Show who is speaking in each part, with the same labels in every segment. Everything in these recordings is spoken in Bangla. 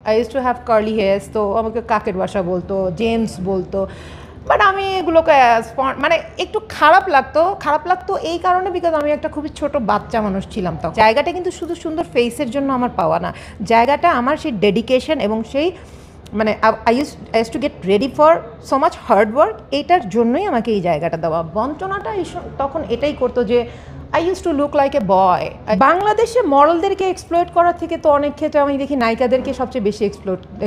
Speaker 1: I use to have curly hairs, তো আমাকে কাকের বাসা বলতো, জেমস বলতো। বাট আমি এগুলোকে মানে একটু খারাপ লাগতো এই কারণে, বিকজ আমি একটা খুবই ছোট বাচ্চা মানুষ ছিলাম তখন। জায়গাটা কিন্তু শুধু সুন্দর ফেসের জন্য আমার পাওয়া না, জায়গাটা আমার সেই ডেডিকেশন এবং সেই মানে I use to get ready for so much hard work, এইটার জন্যই আমাকে এই জায়গাটা দেওয়া। বঞ্চনাটা তখন এটাই করতো যে I use to look like a boy. বাংলাদেশে মডেলদেরকে এক্সপ্লয়েট করার থেকে তো অনেক ক্ষেত্রে আমি দেখি নায়িকাদেরকে সবচেয়ে বেশি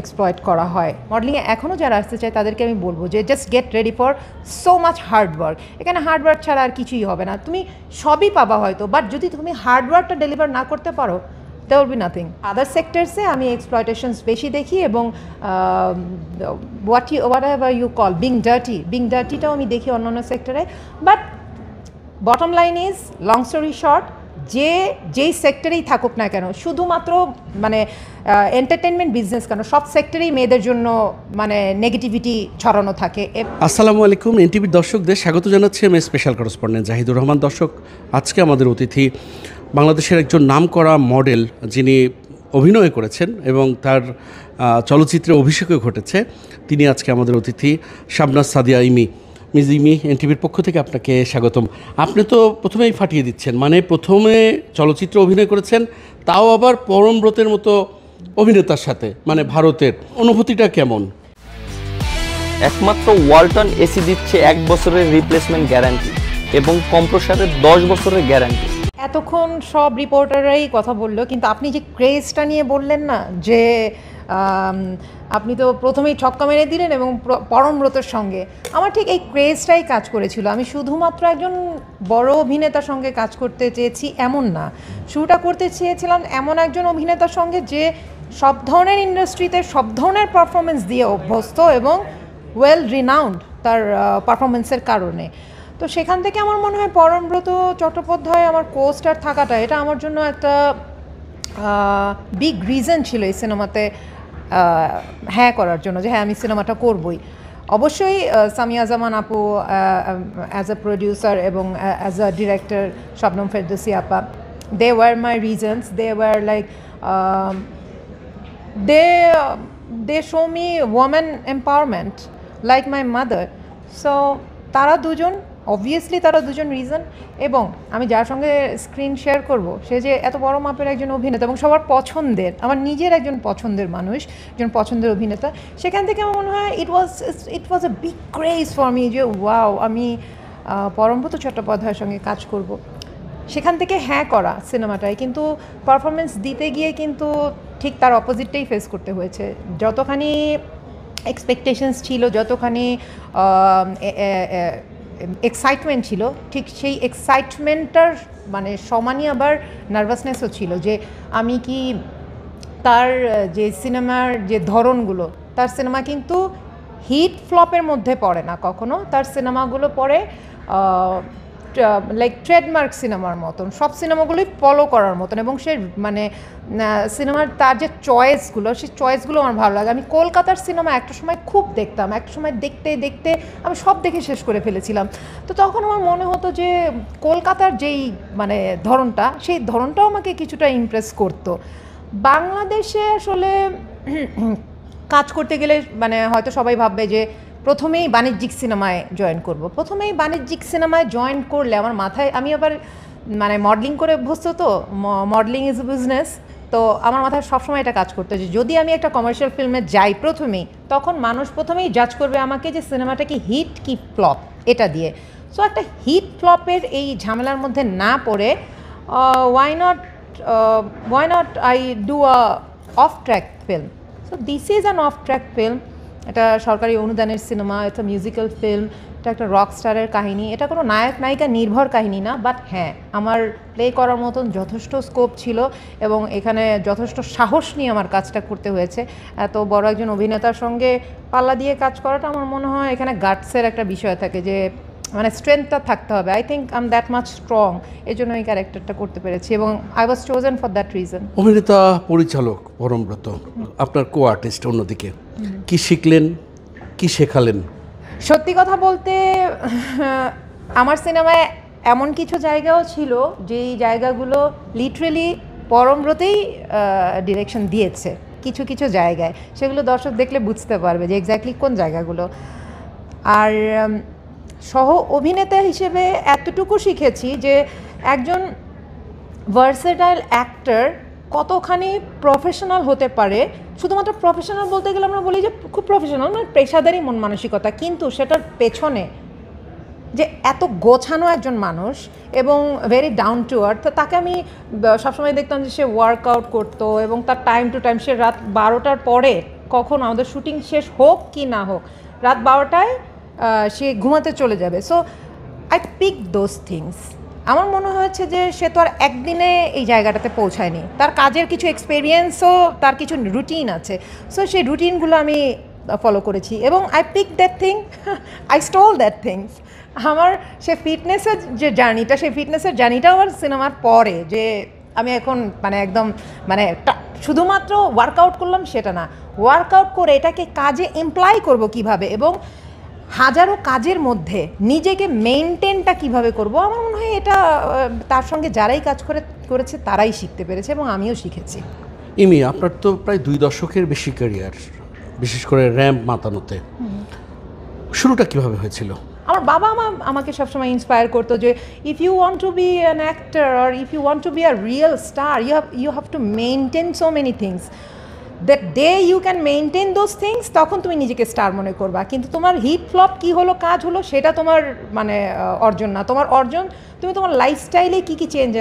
Speaker 1: এক্সপ্লয়েট করা হয়। মডেলিংয়ে এখনও যারা আসতে চায় তাদেরকে আমি বলবো যে just get ready for so much hard work. এখানে হার্ড ওয়ার্ক ছাড়া আর কিছুই হবে না, তুমি সবই পাবা হয়তো, বাট যদি তুমি হার্ড ওয়ার্কটা ডেলিভার না করতে পারো, there will be nothing. Other sectors-এ আমি exploitations বেশি দেখি, এবং whatever you call being dirty-টাও আমি দেখি অন্যান্য সেক্টরে। But bottom line is, long story short, যেই সেক্টরেই থাকুক না কেন, শুধুমাত্র মানে এন্টারটেনমেন্ট বিজনেস কেন, সব সেক্টরেই মেয়েদের জন্য মানে নেগেটিভিটি ছড়ানো থাকে।
Speaker 2: আসসালামু আলাইকুম, এনটিভির দর্শকদের স্বাগত জানাচ্ছি আমি স্পেশাল করেসপন্ডেন্ট জাহিদুর রহমান। দর্শক, আজকে আমাদের অতিথি বাংলাদেশের একজন নামকরা মডেল, যিনি অভিনয় করেছেন এবং তার চলচ্চিত্রে অভিষেকও ঘটেছে। তিনি আজকে আমাদের অতিথি, শাবনাজ সাদিয়া ইমি। মিস ইমি, এনটিভির পক্ষ থেকে আপনাকে স্বাগতম। আপনি তো প্রথমেই ফাটিয়ে দিচ্ছেন, মানে প্রথমে চলচ্চিত্রে অভিনয় করেছেন, তাও আবার পরমব্রতের মতো অভিনেতার সাথে, মানে ভারতের। অনুভূতিটা কেমন?
Speaker 3: একমাত্র ওয়ালটন এসি দিচ্ছে 1 বছরের রিপ্লেসমেন্ট গ্যারান্টি এবং কম্প্রেসারের 10 বছরের গ্যারান্টি।
Speaker 1: এতক্ষণ সব রিপোর্টাররাই কথা বললো, কিন্তু আপনি যে ক্রেজটা নিয়ে বললেন না, যে আপনি তো প্রথমেই ছক্কা মেরে দিলেন এবং পরমব্রতের সঙ্গে, আমার ঠিক এই ক্রেজটাই কাজ করেছিল। আমি শুধুমাত্র একজন বড় অভিনেতার সঙ্গে কাজ করতে চেয়েছি এমন না, শুরুটা করতে চেয়েছিলাম এমন একজন অভিনেতার সঙ্গে যে সব ধরনের ইন্ডাস্ট্রিতে সব ধরনের পারফরমেন্স দিয়ে অভ্যস্ত এবং ওয়েল রিনাউন্ড তার পারফরমেন্সের কারণে। তো সেখান থেকে আমার মনে হয় পরমব্রত চট্টোপাধ্যায় আমার কোস্টার থাকাটা, এটা আমার জন্য একটা বিগ রিজন ছিল এই সিনেমাতে হ্যাঁ করার জন্য, যে হ্যাঁ আমি সিনেমাটা করবই। অবশ্যই সামিয়া জামান আপু অ্যাজ আ প্রডিউসার এবং as a director Shabnam Ferdousi আপা, they were my reasons. They were like they show me women empowerment like my mother. So তারা দুজন রিজন। এবং আমি যার সঙ্গে স্ক্রিন শেয়ার করব, সে যে এত বড় মাপের একজন অভিনেতা এবং সবার পছন্দের, আমার নিজের একজন পছন্দের মানুষ, একজন পছন্দের অভিনেতা, সেখান থেকে আমার মনে হয় it was a big craze for me যে ওয়াও, আমি পরমব্রত চট্টোপাধ্যায়ের সঙ্গে কাজ করব। সেখান থেকে হ্যাঁ করা সিনেমাটায়, কিন্তু পারফরমেন্স দিতে গিয়ে কিন্তু ঠিক তার অপোজিটটাই ফেস করতে হয়েছে। যতখানি এক্সপেকটেশনস ছিল, যতখানি এক্সাইটমেন্ট ছিল, ঠিক সেই এক্সাইটমেন্টটার মানে সমানই আবার নার্ভাসনেসও ছিল, যে আমি কি তার যে সিনেমার যে ধরনগুলো, তার সিনেমা কিন্তু হিট ফ্লপের মধ্যে পড়ে না কখনো, তার সিনেমাগুলো পড়ে লাইক ট্রেডমার্ক সিনেমার মতন, সব সিনেমাগুলোই ফলো করার মতন। এবং সে মানে সিনেমার তার যে চয়েসগুলো, সেই চয়েসগুলো আমার ভালো লাগে। আমি কলকাতার সিনেমা একটা সময় খুব দেখতাম, একটা সময় দেখতে দেখতে আমি সব দেখে শেষ করে ফেলেছিলাম। তো তখন আমার মনে হতো যে কলকাতার যেই মানে ধরনটা, সেই ধরনটাও আমাকে কিছুটা ইমপ্রেস করতো। বাংলাদেশে আসলে কাজ করতে গেলে মানে হয়তো সবাই ভাববে যে প্রথমেই বাণিজ্যিক সিনেমায় জয়েন করব। প্রথমেই বাণিজ্যিক সিনেমায় জয়েন করলে আমার মাথায়, আমি আবার মানে মডেলিং করে অভ্যস্ত, তো মডেলিং ইজ এ বিজনেস, তো আমার মাথায় সবসময় এটা কাজ করতো যে যদি আমি একটা কমার্শিয়াল ফিল্মে যাই প্রথমেই, তখন মানুষ প্রথমেই জাজ করবে আমাকে যে সিনেমাটা কি হিট কি ফ্লপ, এটা দিয়ে। সো একটা হিট ফ্লপের এই ঝামেলার মধ্যে না পড়ে why not I do a off track film. So this is an off track film. এটা সরকারি অনুদানের সিনেমা, এটা মিউজিক্যাল ফিল্ম, এটা একটা রক স্টারের কাহিনী, এটা কোনো নায়ক নায়িকা নির্ভর কাহিনী না। বাট হ্যাঁ, আমার প্লে করার মতন যথেষ্ট স্কোপ ছিল এবং এখানে যথেষ্ট সাহস নিয়ে আমার কাজটা করতে হয়েছে। এত বড় একজন অভিনেতার সঙ্গে পাল্লা দিয়ে কাজ করাটা, আমার মনে হয় এখানে গাটসের একটা বিষয় থাকে, যে মানে স্ট্রেংথটা থাকতে হবে। I think I am that much strong, এই জন্য এই ক্যারেক্টারটা করতে পেরেছি এবং I was chosen for that reason.
Speaker 2: অভিনেতা পরিচালক পরমব্রত, আপনার কো আর্টিস্ট অন্যদিকে, কি শিখলেন, কি শেখালেন?
Speaker 1: সত্যি কথা বলতে আমার সিনেমায় এমন কিছু জায়গাও ছিল যেই জায়গাগুলো লিটারেলি পরমব্রতেই ডিরেকশন দিয়েছে। কিছু কিছু জায়গায়, সেগুলো দর্শক দেখলে বুঝতে পারবে যে এক্স্যাক্টলি কোন জায়গাগুলো। আর সহ অভিনেতা হিসেবে এতটুকু শিখেছি যে একজন ভার্সেটাইল অ্যাক্টর কতখানি প্রফেশনাল হতে পারে। শুধুমাত্র প্রফেশনাল বলতে গেলে আমরা বলি যে খুব প্রফেশনাল, মানে পেশাদারি মন মানসিকতা, কিন্তু সেটার পেছনে যে এত গোছানো একজন মানুষ এবং ভেরি ডাউন টু আর্থ। তাকে আমি সবসময় দেখতাম যে সে ওয়ার্কআউট করতো এবং তার টাইম টু টাইম, সে রাত 12টার পরে, কখন আমাদের শুটিং শেষ হোক কি না হোক, রাত 12টায় সে ঘুমাতে চলে যাবে। So I pick those things. আমার মনে হয়েছে যে সে তো আর একদিনে এই জায়গাটাতে পৌঁছায়নি, তার কাজের কিছু এক্সপিরিয়েন্সও, তার কিছু রুটিন আছে। সো সেই রুটিনগুলো আমি ফলো করেছি এবং I pick that thing, I stall that things. আমার সে ফিটনেসের যে জার্নিটা, সেই ফিটনেসের জার্নিটাও আমার সিনেমার পরে, যে আমি এখন মানে একদম মানে শুধুমাত্র ওয়ার্কআউট করলাম সেটা না, ওয়ার্কআউট করে এটাকে কাজে এমপ্লয় করব কিভাবে, এবং হাজারো কাজের মধ্যে নিজেকে মেনটেনটা কিভাবে করব। আমার মনে হয় এটা তার সঙ্গে যারাই কাজ করেছে তারাই শিখতে পেরেছে এবং আমিও শিখেছি।
Speaker 2: ইমি, আপনার তো প্রায় 2 দশকের বেশি ক্যারিয়ার, বিশেষ করে র্যাম্প মাতানোতে। শুরুটা কিভাবে হয়েছিল?
Speaker 1: আমার বাবা আমাকে সবসময় ইন্সপায়ার করতো যে if you want to be an actor or if you want to be a real star, you have to maintain so many things. That day you can maintain those things, তখন তুমি নিজেকে স্টার মনে করবা। কিন্তু তোমার হিট ফ্লপ কী হলো, কাজ হলো, সেটা তোমার মানে অর্জন না। তোমার অর্জন তুমি তোমার লাইফস্টাইলে কী কী চেঞ্জ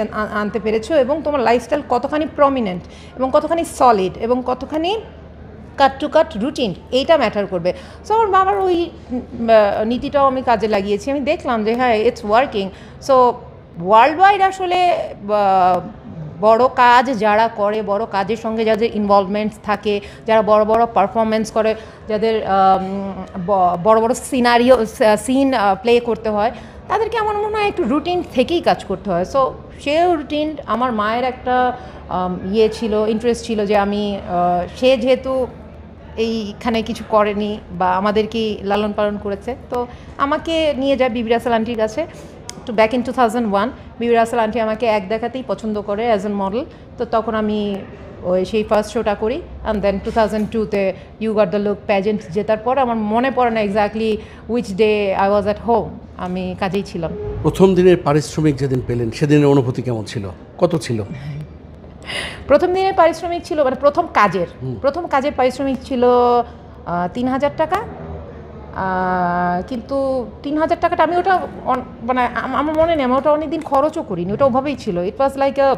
Speaker 1: আনতে পেরেছো এবং তোমার লাইফস্টাইল কতখানি প্রমিনেন্ট এবং কতখানি সলিড এবং কতখানি কাট টু কাট রুটিন, এইটা ম্যাটার করবে। সো আমার বাবার ওই নীতিটাও আমি কাজে লাগিয়েছি। আমি দেখলাম যে হ্যাঁ, it's working. So world wide আসলে বড় কাজ যারা করে, বড় কাজের সঙ্গে যাদের ইনভলভমেন্টস থাকে, যারা বড় বড় পারফরমেন্স করে, যাদের বড় বড় সিন প্লে করতে হয়, তাদেরকে আমার মনে হয় একটু রুটিন থেকেই কাজ করতে হয়। সো সেও রুটিন, আমার মায়ের একটা ছিল, ইন্টারেস্ট ছিল যে আমি, সে যেহেতু এইখানে কিছু করেনি বা আমাদেরকেই লালন পালন করেছে, তো আমাকে নিয়ে যায় বিবি রাসেল আন্টির কাছে। তো back in 2001 Bibi Rasel aunty আমাকে এক দেখাতেই পছন্দ করে অ্যাজ এ মডেল। তো তখন আমি সেই ফার্স্ট শোটা করি, অ্যান্ড দেন 2002-তে you got the look pageant জেতার পর, আমার মনে পড়ে না exactly which day I was at home, আমি কাজেই ছিলাম।
Speaker 2: প্রথম দিনের পারিশ্রমিক যেদিন পেলেন সেদিনের অনুভূতি কেমন ছিল? কত ছিল?
Speaker 1: প্রথম দিনের পারিশ্রমিক ছিল, মানে প্রথম কাজের পারিশ্রমিক ছিল 3,000 টাকা। কিন্তু 3,000 টাকাটা আমি ওটা মানে আমার মনে নেই, আমি ওটা অনেকদিন খরচও করিনি, ওটা ওভাবেই ছিল। It was like a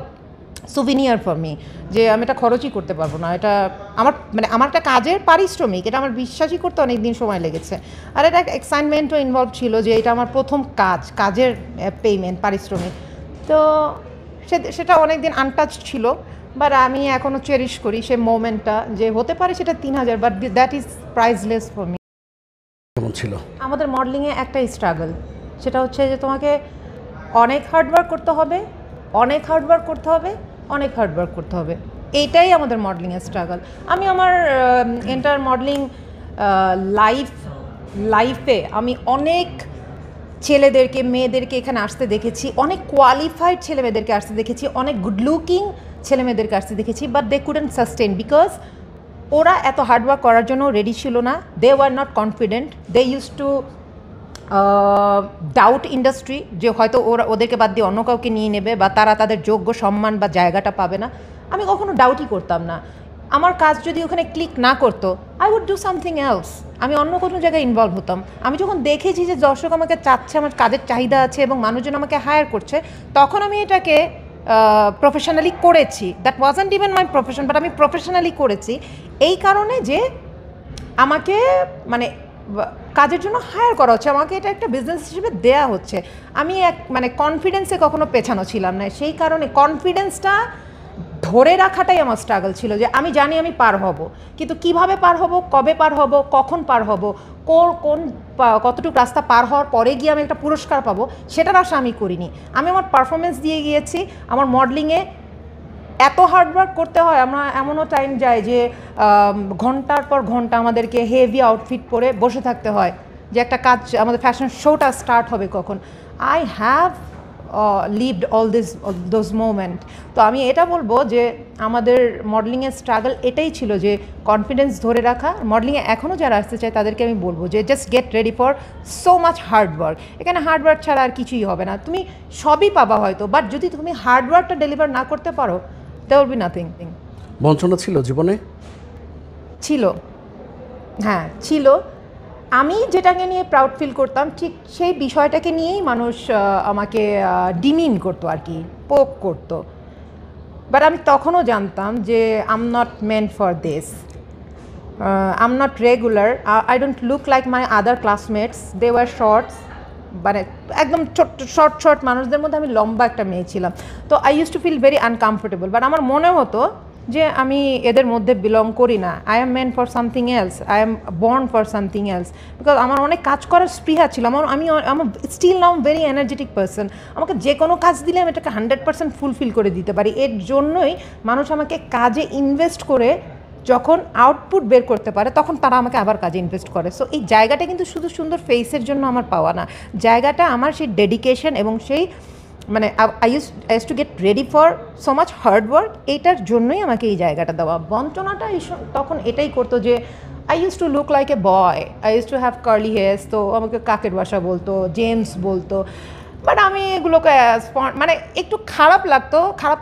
Speaker 1: souvenir for me, যে আমি এটা খরচই করতে পারবো না। এটা আমার একটা কাজের পারিশ্রমিক, এটা আমার বিশ্বাসই করতে অনেক দিন সময় লেগেছে। আর এটা এক্সাইটমেন্টও ইনভলভ ছিল যে এটা আমার প্রথম কাজের পেমেন্ট, পারিশ্রমিক। তো সেটা অনেক দিন আনটাচ ছিল, বাট আমি এখনও চেরিশ করি সে মোমেন্টটা, যে হতে পারে সেটা 3,000, but that is priceless for me.
Speaker 2: কেমন ছিল?
Speaker 1: আমাদের মডেলিংয়ে একটাই স্ট্রাগল, সেটা হচ্ছে যে তোমাকে অনেক হার্ডওয়ার্ক করতে হবে, এইটাই আমাদের মডেলিংয়ের স্ট্রাগল। আমি আমার এন্টার মডেলিং লাইফে আমি অনেক ছেলেদেরকে, মেয়েদেরকে এখানে আসতে দেখেছি, অনেক কোয়ালিফাইড ছেলে মেয়েদেরকে আসতে দেখেছি, অনেক গুড লুকিং ছেলে মেয়েদেরকে আসতে দেখেছি, but they couldn't sustain because ওরা এত হার্ডওয়ার্ক করার জন্য রেডি ছিল না। They were not confident, they use to doubt industry, যে হয়তো ওদেরকে বাদ দিয়ে অন্য কাউকে নিয়ে নেবে বা তারা তাদের যোগ্য সম্মান বা জায়গাটা পাবে না। আমি কখনো ডাউটই করতাম না। আমার কাজ যদি ওখানে ক্লিক না করতো, I would do something else, আমি অন্য কোনো জায়গায় ইনভলভ হতাম। আমি যখন দেখেছি যে দর্শক আমাকে চাচ্ছে, আমার কাজের চাহিদা আছে এবং মানুষজন আমাকে হায়ার করছে, তখন আমি এটাকে প্রফেশনালি করেছি। That wasn't even my profession, but আমি প্রফেশনালি করেছি এই কারণে যে আমাকে মানে কাজের জন্য হায়ার করা হচ্ছে, আমাকে এটা একটা বিজনেস হিসেবে দেয়া হচ্ছে। আমি মানে কনফিডেন্সে কখনো পেছানো ছিলাম না। সেই কারণে কনফিডেন্সটা ধরে রাখাটাই আমার স্ট্রাগল ছিল, যে আমি জানি আমি পার হব, কিন্তু কিভাবে পার হব, কবে পার হব, কখন পার হব, কতটুকু রাস্তা পার হওয়ার পরে গিয়ে আমি একটা পুরস্কার পাবো, সেটার আশা আমি করিনি। আমি আমার পারফরমেন্স দিয়ে গিয়েছি। আমার মডেলিংয়ে এত হার্ডওয়ার্ক করতে হয়, আমরা এমনও টাইম যায় যে ঘন্টার পর ঘন্টা আমাদেরকে হেভি আউটফিট পরে বসে থাকতে হয়, যে একটা কাজ, আমাদের ফ্যাশন শোটা স্টার্ট হবে কখন। I have lived all those moment. তো আমি এটা বলবো যে আমাদের মডেলিংয়ের স্ট্রাগল এটাই ছিল, যে কনফিডেন্স ধরে রাখা। মডেলিংয়ে এখনও যারা আসতে চায় তাদেরকে আমি বলবো যে just get ready for so much hard work. এখানে হার্ডওয়ার্ক ছাড়া আর কিছুই হবে না, তুমি সবই পাবা হয়তো, বাট যদি তুমি হার্ডওয়ার্কটা ডেলিভার না করতে পারো, দেয়ার উইল বি নাথিং।
Speaker 2: বঞ্চনা ছিল জীবনে?
Speaker 1: ছিল, হ্যাঁ ছিল। আমি যেটাকে নিয়ে প্রাউড ফিল করতাম ঠিক সেই বিষয়টাকে নিয়েই মানুষ আমাকে ডিমিন করতো আর কি, পোক করতো। বাট আমি তখনও জানতাম যে I am not meant for this, I am not regular, I don't look like my other classmates, they wear shorts, মানে একদম ছোট্ট শর্ট মানুষদের মধ্যে আমি লম্বা একটা মেয়ে ছিলাম। তো I use to feel very uncomfortable. But আমার মনে হতো যে আমি এদের মধ্যে বিলং করি না, I am meant for something else, I am born for something else. Because আমার অনেক কাজ করার স্পৃহা ছিল, আমার still now very energetic person. আমাকে যে কোনো কাজ দিলে আমি এটাকে 100% ফুলফিল করে দিতে পারি। এর জন্যই মানুষ আমাকে কাজে ইনভেস্ট করে যখন আউটপুট বের করতে পারে তখন তারা আমাকে আবার কাজে ইনভেস্ট করে। সো এই জায়গাটা কিন্তু শুধু সুন্দর ফেসের জন্য আমার পাওয়া না, জায়গাটা আমার সেই ডেডিকেশন এবং সেই মানে I use to get ready for so much hard work, এইটার জন্যই আমাকে এই জায়গাটা দেওয়া। বঞ্চনাটা তখন এটাই করতো যে I use to look like a boy, I use to have curly hairs, তো আমাকে কাকের বাসা বলতো, জেমস বলতো। বাট আমি এগুলোকে মানে একটু খারাপ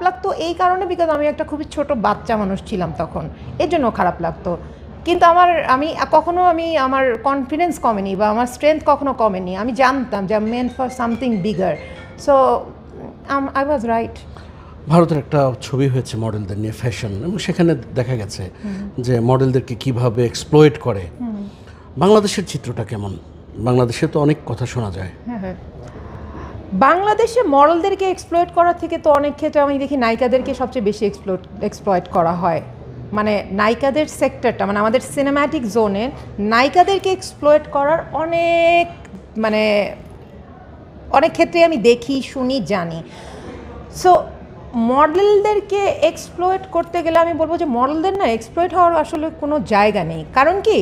Speaker 1: লাগতো এই কারণে, বিকজ আমি একটা খুবই ছোট বাচ্চা মানুষ ছিলাম তখন, এর জন্য খারাপ লাগতো। কিন্তু আমার কনফিডেন্স কমেনি বা আমার স্ট্রেংথ কখনো কমেনি। আমি জানতাম যে I am meant for something bigger, so I was right.
Speaker 2: ভারতের একটা ছবি হয়েছে মডেলদের নিয়ে, ফ্যাশন, এবং সেখানে দেখা গেছে যে মডেলদেরকে কিভাবে এক্সপ্লয়েট করে। বাংলাদেশের চিত্রটা কেমন? বাংলাদেশে তো অনেক কথা শোনা যায়।
Speaker 1: হ্যাঁ, বাংলাদেশে মডেলদেরকে এক্সপ্লয়েট করার থেকে তো অনেক ক্ষেত্রে আমি দেখি নায়িকাদেরকে সবচেয়ে বেশি এক্সপ্লয়েট করা হয়। মানে নায়িকাদের সেক্টরটা, মানে আমাদের সিনেম্যাটিক জোনে নায়িকাদেরকে এক্সপ্লয়েট করার অনেক ক্ষেত্রে আমি দেখি, শুনি, জানি। সো মডেলদেরকে এক্সপ্লয়েট করতে গেলে আমি বলবো যে মডেলদের না এক্সপ্লয়েট হওয়ার আসলে কোনো জায়গা নেই। কারণ কি,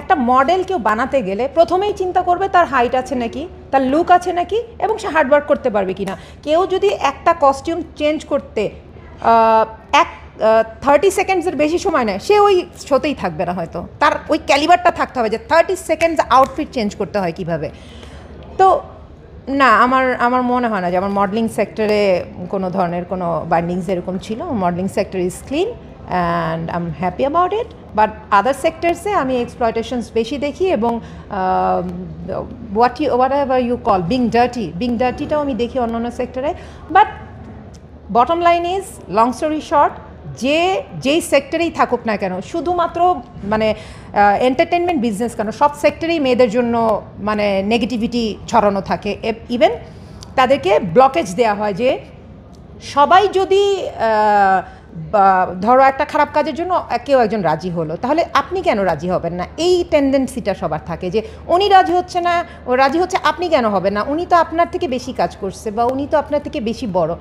Speaker 1: একটা মডেল কেউ বানাতে গেলে প্রথমেই চিন্তা করবে তার হাইট আছে নাকি, তার লুক আছে নাকি, এবং সে হার্ডওয়ার্ক করতে পারবে কি না। কেউ যদি একটা কস্টিউম চেঞ্জ করতে 30 সেকেন্ডসের বেশি সময় নেয়, সে ওই শোতেই থাকবে না, হয়তো তার ওই ক্যালিবারটা থাকতে হবে যে 30 সেকেন্ডস আউটফিট চেঞ্জ করতে হয় কিভাবে। তো না, আমার মনে হয় না যে আমার মডেলিং সেক্টরে কোনো ধরনের কোনো বাইন্ডিংস এরকম ছিল। Modeling sector is clean and I am happy about it. But other সেক্টরসে আমি এক্সপ্লয়টেশনস বেশি দেখি, এবং whatever you call being ডার্টিটাও আমি দেখি অন্যান্য সেক্টরে। But bottom line is, long story short, যেই সেক্টরেই থাকুক না কেন, শুধুমাত্র মানে এন্টারটেনমেন্ট বিজনেস কেন, সব সেক্টরেই মেয়েদের জন্য মানে নেগেটিভিটি ছড়ানো থাকে। ইভেন তাদেরকে ব্লকেজ দেওয়া হয় যে সবাই যদি ধরো একটা খারাপ কাজের জন্য কেউ একজন রাজি হলো, তাহলে আপনি কেন রাজি হবেন না, এই টেন্ডেন্সিটা সবার থাকে যে উনি রাজি হচ্ছে না, ও রাজি হচ্ছে, আপনি কেন হবেন না, উনি তো আপনার থেকে বেশি কাজ করছে বা উনি তো আপনার থেকে বেশি বড়।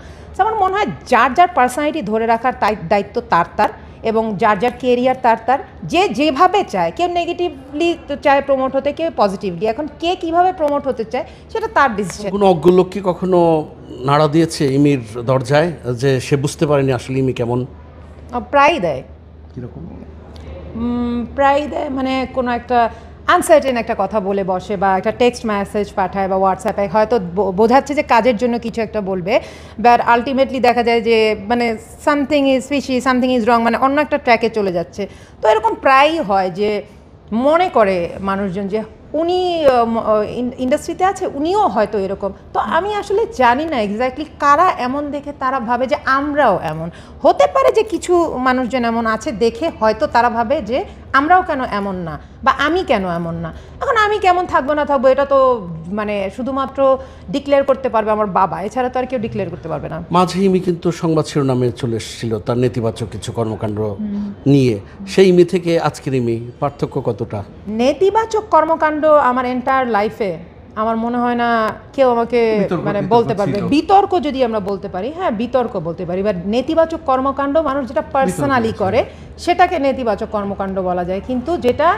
Speaker 1: আমার মনে হয় যার পার্সোনালিটি ধরে রাখার দায়িত্ব তার, এবং যার কেরিয়ার তার, যেভাবে চায়, কেউ নেগেটিভলি চায় প্রমোট হতে, কেউ পজিটিভলি। এখন কে কীভাবে প্রমোট হতে চায় সেটা তার ডিসিশন।
Speaker 2: কোনো অজ্ঞ লোক কি কখনো নাড়া দিয়েছে ইমির দরজায় যে সে বুঝতে পারেনি আসলে ইমি কেমন?
Speaker 1: প্রায় দেয়।
Speaker 2: কীরকম?
Speaker 1: প্রায় দেয়, মানে কোনো একটা আনসার্টেন একটা কথা বলে বসে, বা একটা টেক্সট মেসেজ পাঠায় বা হোয়াটসঅ্যাপে, হয়তো বোঝাচ্ছে যে কাজের জন্য কিছু একটা বলবে, বাট আলটিমেটলি দেখা যায় যে মানে something is fishy, something is wrong, মানে অন্য একটা ট্র্যাকে চলে যাচ্ছে। তো এরকম প্রায়ই হয় যে মনে করে মানুষজন যে উনি ইন্ডাস্ট্রিতে আছে, উনিও হয়তো এরকম। তো আমি আসলে জানি না এক্স্যাক্টলি কারা এমন দেখে তারা ভাবে যে আমরাও এমন। হতে পারে যে কিছু মানুষজন এমন আছে দেখে হয়তো তারা ভাবে যে আমরাও কেন এমন না, বা আমি কেন এমন না। এখন আমি কেমন থাকবো না থাকবো এটা তো মানে শুধুমাত্র ডিক্লেয়ার করতে পারবে আমার বাবা, এছাড়া তো আর কেউ ডিক্লেয়ার করতে পারবে না।
Speaker 2: মাঝে ইমি কিন্তু সংবাদ শিরোনামে চলে এসেছিল তার নেতিবাচক কিছু কর্মকাণ্ড নিয়ে। সেই ইমি থেকে আজকের ইমি পার্থক্য কতটা?
Speaker 1: নেতিবাচক কর্মকাণ্ড আমার এন্টায়ার লাইফে আমার মনে হয় না কেউ আমাকে মানে বলতে পারবে। বিতর্ক যদি আমরা বলতে পারি, হ্যাঁ বিতর্ক বলতে পারি, বাট নেতিবাচক কর্মকাণ্ড মানুষ যেটা পার্সোনালি করে সেটাকে নেতিবাচক কর্মকাণ্ড বলা যায়। কিন্তু যেটা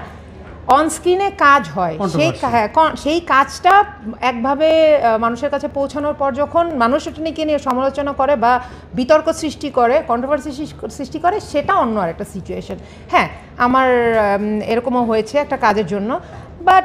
Speaker 1: অন স্ক্রিনে কাজ হয়, সেই কাজটা একভাবে মানুষের কাছে পৌঁছানোর পর যখন মানুষ এটা নিয়ে সমালোচনা করে বা বিতর্ক সৃষ্টি করে, কন্ট্রোভার্সি সৃষ্টি করে, সেটা অন্য আর একটা সিচুয়েশন। হ্যাঁ, আমার এরকমও হয়েছে একটা কাজের জন্য, বাট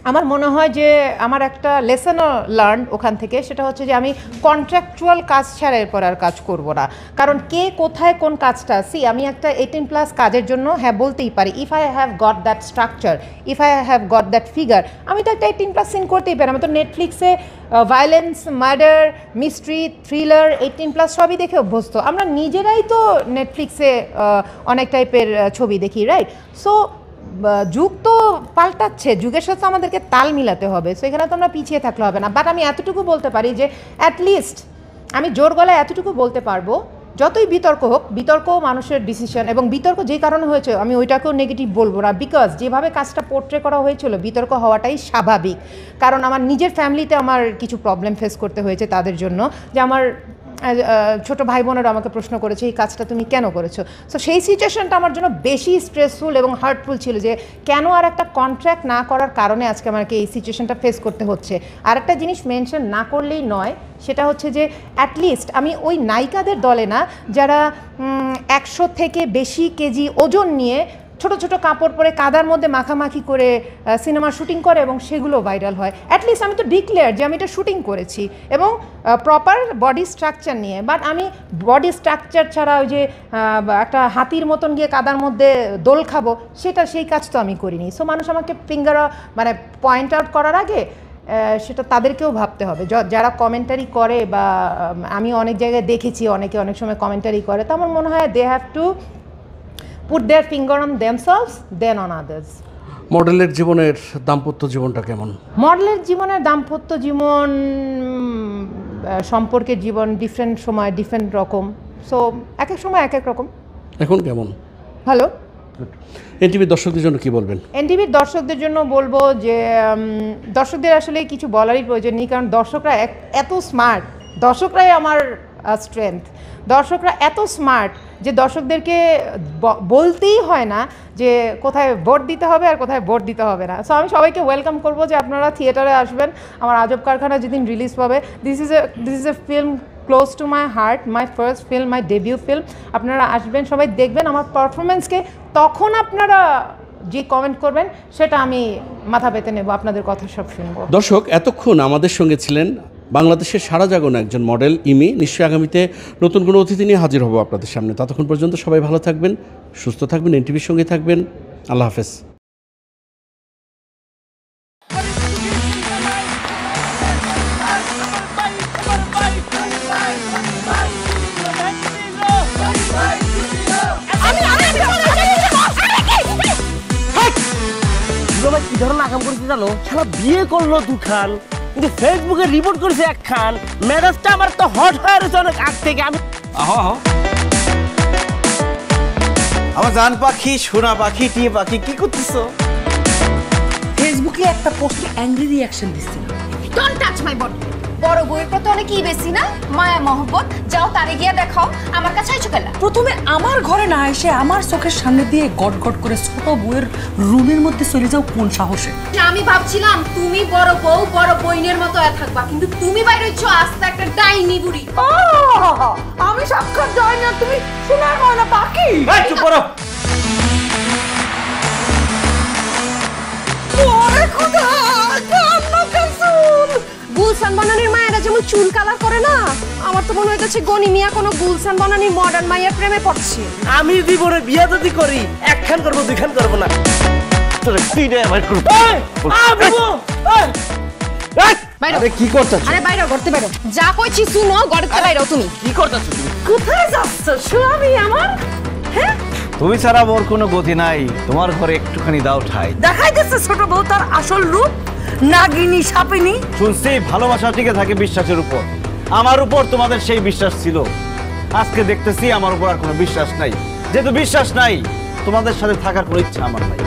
Speaker 1: আমার মনে হয় যে আমার একটা লেসনও লার্ন ওখান থেকে, সেটা হচ্ছে যে আমি কন্ট্রাকচুয়াল কাজ ছাড়া এরপর আর কাজ করব না। কারণ কে কোথায় কোন কাজটা, আমি একটা 18+ কাজের জন্য হ্যাঁ বলতেই পারি, if I have got that structure, if I have got that figure, আমি তো একটা 18+ সিন করতেই পারি। আমি তো নেটফ্লিক্সে ভায়োলেন্স, মার্ডার, মিস্ট্রি, থ্রিলার 18+ সবই দেখে অভ্যস্ত। আমরা নিজেরাই তো নেটফ্লিক্সে অনেক টাইপের ছবি দেখি, রাইট? সো যুগ তো পাল্টাচ্ছে, যুগের সাথে আমাদেরকে তাল মিলাতে হবে। সো এখানে তো আমরা পিছিয়ে থাকলে হবে না। বাট আমি এতটুকু বলতে পারি যে অ্যাটলিস্ট আমি জোর গলায় এতটুকু বলতে পারবো, যতই বিতর্ক হোক, বিতর্ক মানুষের ডিসিশন, এবং বিতর্ক যেই কারণে হয়েছে আমি ওইটাকেও নেগেটিভ বলবো না, বিকজ যেভাবে কাজটা পোর্ট্রে করা হয়েছিল বিতর্ক হওয়াটাই স্বাভাবিক। কারণ আমার নিজের ফ্যামিলিতে আমার কিছু প্রবলেম ফেস করতে হয়েছে তাদের জন্য, যে আমার ছোট ভাই বোনেরা আমাকে প্রশ্ন করেছে এই কাজটা তুমি কেন করেছো। সো সেই সিচুয়েশনটা আমার জন্য বেশি স্ট্রেসফুল এবং হার্টফুল ছিল, যে কেন আর একটা কন্ট্রাক্ট না করার কারণে আজকে আমাকে এই সিচুয়েশনটা ফেস করতে হচ্ছে। আর একটা জিনিস মেনশন না করলেই নয়, সেটা হচ্ছে যে অ্যাটলিস্ট আমি ওই নায়িকাদের দলে না যারা 100 থেকে বেশি কেজি ওজন নিয়ে ছোট ছোট কাপড় পরে কাদার মধ্যে মাখামাখি করে সিনেমার শুটিং করে এবং সেগুলো ভাইরাল হয়। অ্যাটলিস্ট আমি তো ডিক্লেয়ার যে আমি এটা শুটিং করেছি এবং প্রপার বডি স্ট্রাকচার নিয়ে। বাট আমি বডি স্ট্রাকচার ছাড়া ওই যে একটা হাতির মতন গিয়ে কাদার মধ্যে দোল খাবো, সেই কাজ তো আমি করিনি। সো মানুষ আমাকে মানে পয়েন্ট আউট করার আগে সেটা তাদেরকেও ভাবতে হবে, যারা কমেন্টারি করে, বা আমি অনেক জায়গায় দেখেছি অনেকে অনেক সময় কমেন্টারি করে, তো আমার মনে হয় they have to put their finger on themselves then on others.
Speaker 2: মডেলের জীবনের দাম্পত্য জীবনটা কেমন?
Speaker 1: মডেলের জীবনের দাম্পত্য জীবন, সম্পর্কের জীবন ডিফারেন্ট সময় ডিফারেন্ট রকম। সো এক এক সময় এক এক রকম।
Speaker 2: এখন কেমন?
Speaker 1: ভালো।
Speaker 2: এনটিভির দর্শকদের জন্য কি বলবেন?
Speaker 1: এনটিভির দর্শকদের জন্য বলবো যে দর্শকদের আসলে কিছু বলারই প্রয়োজন নেই, কারণ দর্শকরা এত স্মার্ট, দর্শকরাই আমার স্ট্রেংথ। দর্শকরা এত স্মার্ট যে দর্শকদেরকে বলতেই হয় না যে কোথায় ভোট দিতে হবে আর কোথায় ভোট দিতে হবে না। সো আমি সবাইকে ওয়েলকাম করবো যে আপনারা থিয়েটারে আসবেন। আমার আজব কারখানা যেদিন রিলিজ পাবে, this is a film close to my heart, my first film, my debut film. আপনারা আসবেন, সবাই দেখবেন আমার পারফরমেন্সকে, তখন আপনারা যে কমেন্ট করবেন সেটা আমি মাথা পেতে নেব, আপনাদের কথা সব শুনবো।
Speaker 2: দর্শক, এতক্ষণ আমাদের সঙ্গে ছিলেন বাংলাদেশের সারা জাগানো একজন মডেল ইমি। নিশ্চয়ই আগামীতে নতুন কোনো অতিথি নিয়ে হাজির হব আপনাদের সামনে। ততক্ষণ পর্যন্ত সবাই ভালো থাকবেন, সুস্থ থাকবেন, এনটিভির সঙ্গে থাকবেন। আল্লাহ হাফেজ।
Speaker 4: কি ধরনের আকাম করেছে জানো? শালা বিয়ে করলো দুখান, কিন্তু ফেসবুকে রিপোর্ট করেছে একখান। ম্যারেজটা আমার তো হট হয়ে রয়েছে অনেক আগ থেকে। আমি
Speaker 5: আমার জান পাখি, সোনা পাখি, টিয়ে পাখি, কি করতেছো?
Speaker 6: ফেসবুকে একটা পোস্টে অ্যাংরি রিঅ্যাকশন দিচ্ছিল।
Speaker 7: Don't touch my body. বড় বউয়ের প্রতি অনেক কি বেশি না মায়া মহব্বত, যাও তারে গিয়া দেখাও, আমার কাছে আইছো কেলা?
Speaker 6: প্রথমে আমার ঘরে না এসে আমার চোখের সামনে দিয়ে গট গট করে ছোট বউয়ের রুমের মধ্যে চলে যাও কোন সাহসে?
Speaker 7: আমি ভাবছিলাম তুমি বড় বউ বড় বইনের মতো থাকবা, কিন্তু তুমি বাইরে হইছো আস্তে একটা ডাইনি বুড়ি।
Speaker 6: আমি সাক্ষাৎ যাই না, তুমি শোনার ময়না পাখি।
Speaker 5: চুপ করো।
Speaker 7: গুলশান বানানির মায়েরা যেমন চুল কালার করে না, আমার তো মনে হইতেছে গনি মিয়া কোনো গুলশান বানানির মডার্ন মায়ের প্রেমে পড়ছে।
Speaker 4: আমি জীবনে বিয়ে যদি করি একখান করবো, দুইখান করবো না। তোরে পিড়ে আমার করবো।
Speaker 5: আরে কি করতেছ?
Speaker 7: আরে বাইরে করতে বাইরে যা কইছি শুনো, গড়তে বাইরে তুমি
Speaker 4: কি করতেছ তুমি?
Speaker 6: কোথায় যাচ্ছ স্বামী আমার? হ্যাঁ,
Speaker 5: তুমি ছাড়া মোর কোনো গতি নাই, তোমার ঘরে একটুখানি দাও ঠাই।
Speaker 6: দেখাই দিচ্ছে ছোট বউ তার আসল রূপ, নাগিনী সাপিনী।
Speaker 5: শুনছি ভালোবাসা টিকে থাকে বিশ্বাসের উপর। আমার উপর তোমাদের সেই বিশ্বাস ছিল, আজকে দেখতেছি আমার উপর আর কোনো বিশ্বাস নাই। যেহেতু বিশ্বাস নাই, তোমাদের সাথে থাকার কোনো ইচ্ছা আমার নাই।